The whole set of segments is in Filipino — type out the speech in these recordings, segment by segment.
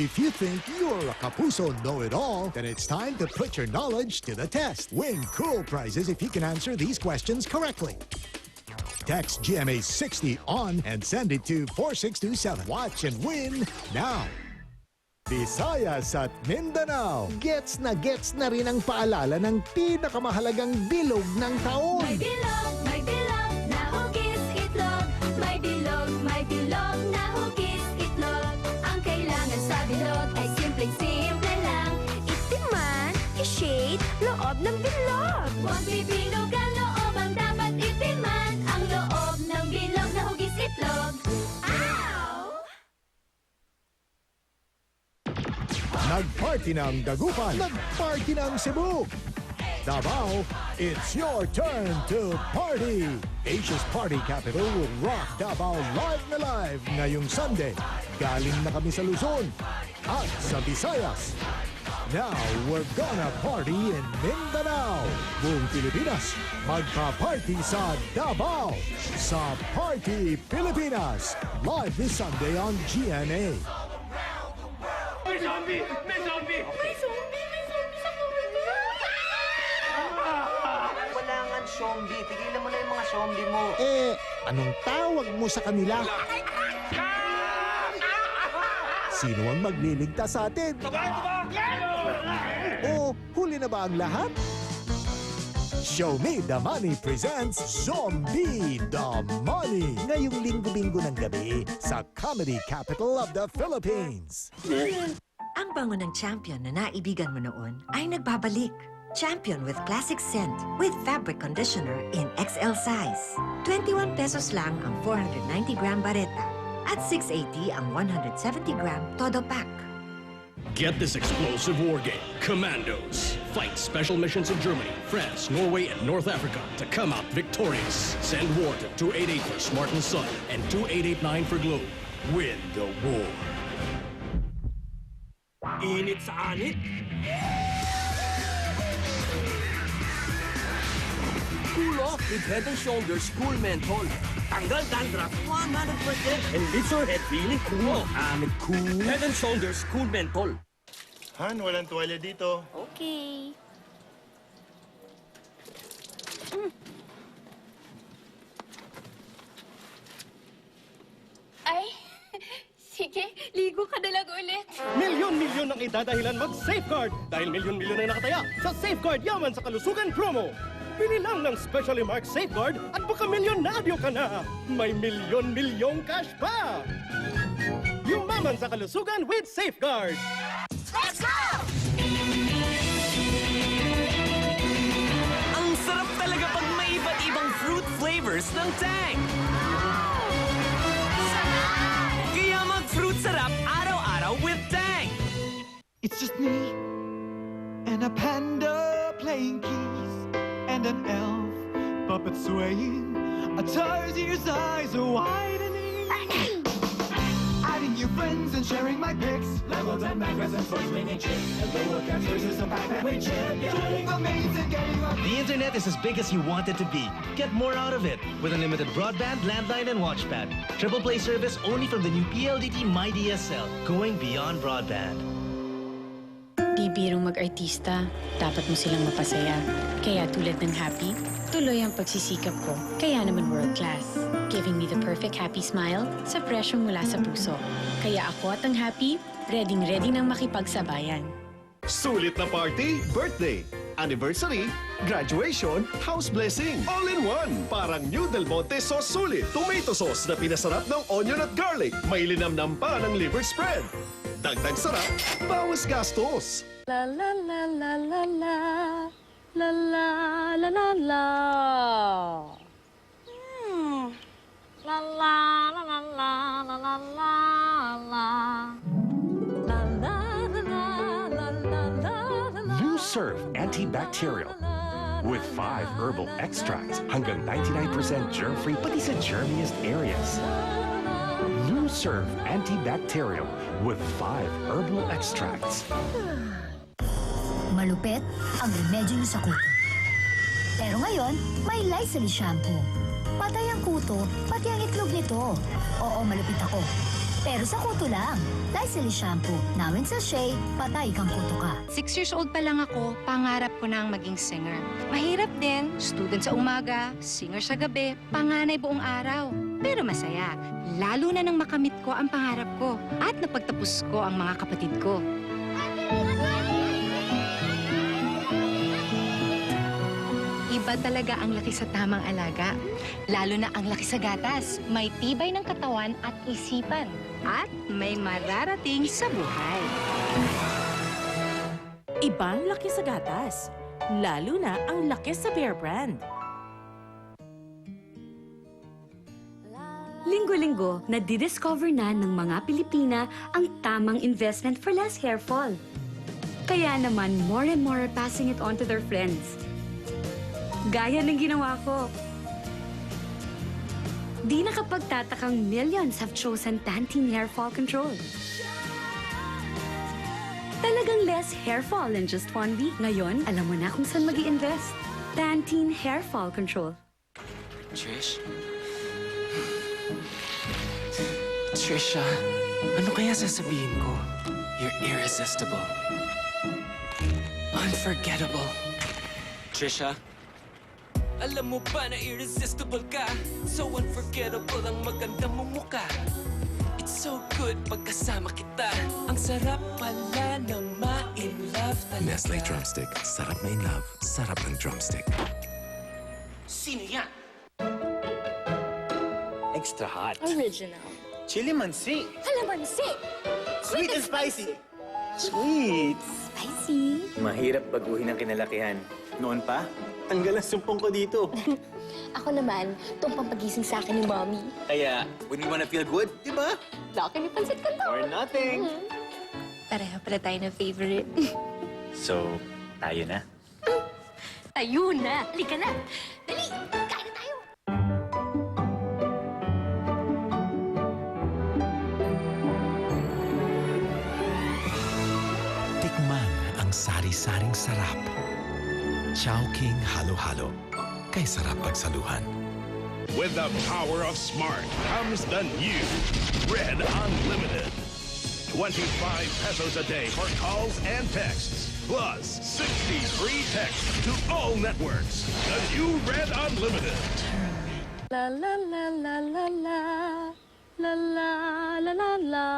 If you think you're a Kapuso know-it-all, then it's time to put your knowledge to the test. Win cool prizes if you can answer these questions correctly. Text GMA 60 on and send it to 4627. Watch and win now. Visayas at Mindanao. Gets na rin ang paalala ng pinakamahalagang bilog ng taon. May bilog na hugis itlog. May bilog na hugis itlog. Ang kailangan sa bilog ay simpleng-simple lang. Itiman, i-shade, loob ng bilog. Huwag bibilog ang loob, ang dapat itiman. Ang loob ng bilog na hugis itlog. Ow! Nagparty ng Dagupan, nagparty ng Cebu. Davao, it's your turn to party. Asia's party capital will rock Davao live na live ngayong Sunday. Galing na kami sa Luzon at sa Visayas. Now we're gonna party in Mindanao. Buong Pilipinas, magpa-party sa Davao. Sa Party Pilipinas, live this Sunday on GMA. May zombie! May zombie! May zombie sa corridor. Wala nga zombie. Tigilan mo na yung mga zombie mo. Anong tawag mo sa kanila? Sino ang magliligtas sa atin? O huli na ba ang lahat? Show Me the Money presents Zombie the Money ngayong linggo-linggo ng gabi sa Comedy Capital of the Philippines. Ang bango ng Champion na naibigan mo noon ay nagbabalik. Champion with classic scent with fabric conditioner in XL size. 21 pesos lang ang 490-gram bareta at 680 ang 170-gram todo pack. Get this explosive war game, Commandos. Fight special missions in Germany, France, Norway, and North Africa to come out victorious. Send war to 288 for Smart and Son and 2889 for Globe. Win the war. Init sa anit! Cool off with Head & Shoulders Cool Menthol. Tanggal dandruff 100% and leaves your head feeling cool. Cool. Head & Shoulders Cool Menthol. Han, walang tuwalya dito. Okay. Ay, sige, ligo ka na lang ulit. Milyon-milyon ang idadahilan mag-Safeguard dahil milyon-milyon ang nakataya sa Safeguard Yaman sa Kalusugan promo. Bili lang ng specially marked Safeguard at baka milyonaryo ka na. May milyon-milyong cash pa. Yumaman sa kalusugan with Safeguard. Let's go! Ang sarap talaga pag may iba't ibang fruit flavors ng Tang. Kaya mag-fruit sarap araw-araw with Tang. It's just me and a panda playing keys and an elf puppet swaying. A Tarzan's eyes are widening. Adding new friends and sharing my pics. Levels and macros and toys winning chicks. And lower captures is a Pac-Man we champion. Doing amazing, getting up. The internet is as big as you want it to be. Get more out of it with unlimited broadband, landline, and watchpad. Triple play service only from the new PLDT MyDSL. Going beyond broadband. Bibirong mag-artista, dapat mo silang mapasaya. Kaya tulad ng Happy, tuloy ang pagsisikap ko. Kaya naman world class. Giving me the perfect happy smile sa presyong mula sa puso. Kaya ako at ang Happy, ready nang makipagsabayan. Sulit na party, birthday, anniversary, graduation, house blessing. All in one. Parang New Del Monte Sauce Sulit. Tomato sauce na pinasarap ng onion at garlic. May linamnam pa ng liver spread. Dagdag sarap, bawas gastos. La la la la la la la la la la la. La la la la la la la la la. La la la la la la. New Surf antibacterial with 5 herbal extracts hanggang 99% germ-free pati sa germiest areas. New Surf antibacterial with 5 herbal extracts. Malupit ang remedyo sa kuto. Pero ngayon, may Lysol shampoo. Patay ang kuto, pati ang itlog nito. Oo, malupit ako. Pero sa kuto lang. Lycely Shampoo. Now in sachet, patay kang kuto ka. 6 years old pa lang ako, pangarap ko na ang maging singer. Mahirap din, student sa umaga, singer sa gabi, panganay buong araw. Pero masaya, lalo na nang makamit ko ang pangarap ko at napagtapos ko ang mga kapatid ko. Iba talaga ang laki sa tamang alaga. Lalo na ang laki sa gatas. May tibay ng katawan at isipan. At may mararating sa buhay. Ibang laki sa gatas. Lalo na ang laki sa Bear Brand. Linggo-linggo, nadidiscover na ng mga Pilipina ang tamang investment for less hair fall. Kaya naman, more and more are passing it on to their friends. Gaya ng ginawa ko. Di nakapagtatakang millions have chosen Pantene Hair Fall Control. Talagang less hair fall in just 1 week. Ngayon, alam mo na kung saan mag-i-invest. Pantene Hair Fall Control. Trish? Trisha, ano kaya sasabihin ko? You're irresistible. Unforgettable. Trisha? Alam mo ba na irresistible ka? So unforgettable ang maganda mong mukha. It's so good pagkasama kita. Ang sarap pala ng ma-in love talaga. Nestle Drumstick. Sarap na in love. Sarap ng drumstick. Sino yan? Extra hot. Original. Chili mansi. Halamansi! Sweet and spicy. Sweet. Spicy! Mahirap baguhin ang kinalakihan. Noon pa, tanggal ang sumpong ko dito. Ako naman, itong pampagising sa akin ni Mommy. Kaya, when you wanna feel good, di ba? Laki may pansit ka to. Or nothing. Pareho pala tayo ng favorite. So, tayo na? Tayo na! Halika na! Dali! Kain na tayo! Tikman ang sari-saring sarap. Chowking halo-halo. Kay sarap pagsaluhan. With the power of smart comes the new Red Unlimited. 25 pesos a day for calls and texts. Plus 60 free texts to all networks. The new Red Unlimited. La la la la la la. La la la la la.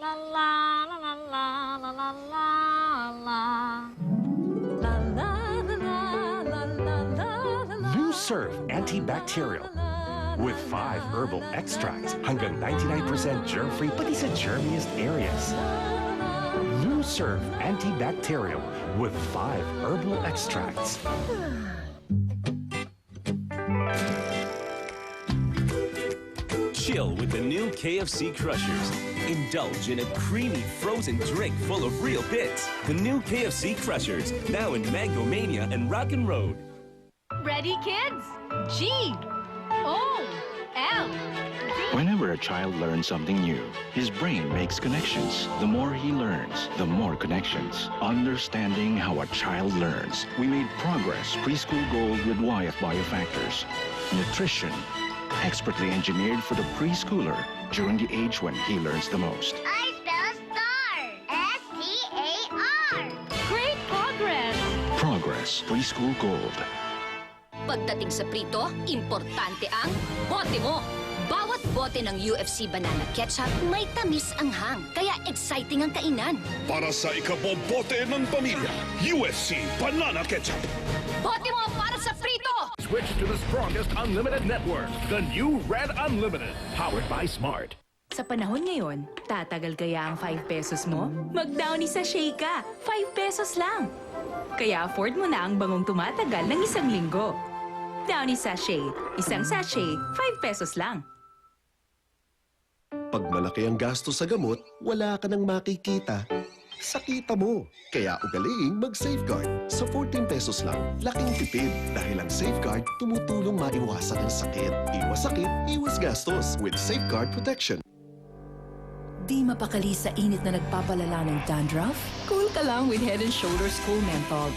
La la la la la la la la la. La la la la la la la. New Serve antibacterial. With 5 herbal extracts, hanggang 99% germ-free pati sa germiest areas. New Serve antibacterial with 5 herbal extracts. Chill with the new KFC Crushers. Indulge in a creamy frozen drink full of real bits. The new KFC Crushers, now in Mango Mania and Rock and Road. Ready, kids? G! O! L! Whenever a child learns something new, his brain makes connections. The more he learns, the more connections. Understanding how a child learns, we made Progress Preschool Gold with Wyeth Biofactors. Nutrition, expertly engineered for the preschooler during the age when he learns the most. I spell star! S-T-A-R! Great progress! Progress Preschool Gold. Pagdating sa prito, importante ang bote mo. Bawat bote ng UFC Banana Ketchup may tamis ang hang, kaya exciting ang kainan. Para sa ikabobote ng pamilya, UFC Banana Ketchup. Bote mo para sa prito! Switch to the strongest unlimited network, the new Red Unlimited, powered by Smart. Sa panahon ngayon, tatagal kaya ang 5 pesos mo? Mag-Downy Sachet ka! 5 pesos lang! Kaya afford mo na ang bangong tumatagal ng 1 linggo. Downy Sachet. 1 sachet, 5 pesos lang. Pag malaki ang gasto sa gamot, wala ka nang makikita. Sakita mo. Kaya ugaliing mag-Safeguard. Sa 14 pesos lang, laking tipid. Dahil ang Safeguard, tumutulong maiwasan ang sakit. Iwas sakit, iwas gastos with Safeguard Protection. Di mapakali sa init na nagpapalala ng dandruff? Cool ka lang with Head & Shoulders Cool Menthol.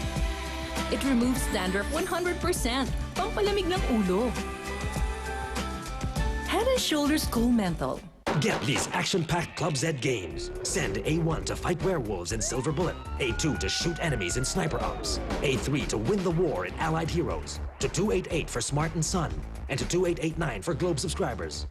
It removes dandruff 100%. Pampalamig ng ulo. Head & Shoulders Cool Menthol. Get these action-packed Club Z games. Send A1 to fight werewolves in Silver Bullet, A2 to shoot enemies in Sniper Ops, A3 to win the war in Allied Heroes, to 288 for Smart and Sun, and to 2889 for Globe subscribers.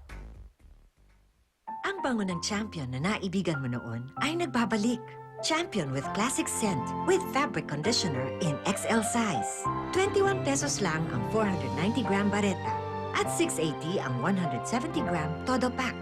Ang bango ng Champion na naibigan mo noon ay nagbabalik. Champion with classic scent with fabric conditioner in XL size. 21 pesos lang ang 490-gram bareta at 680 ang 170-gram todo pack.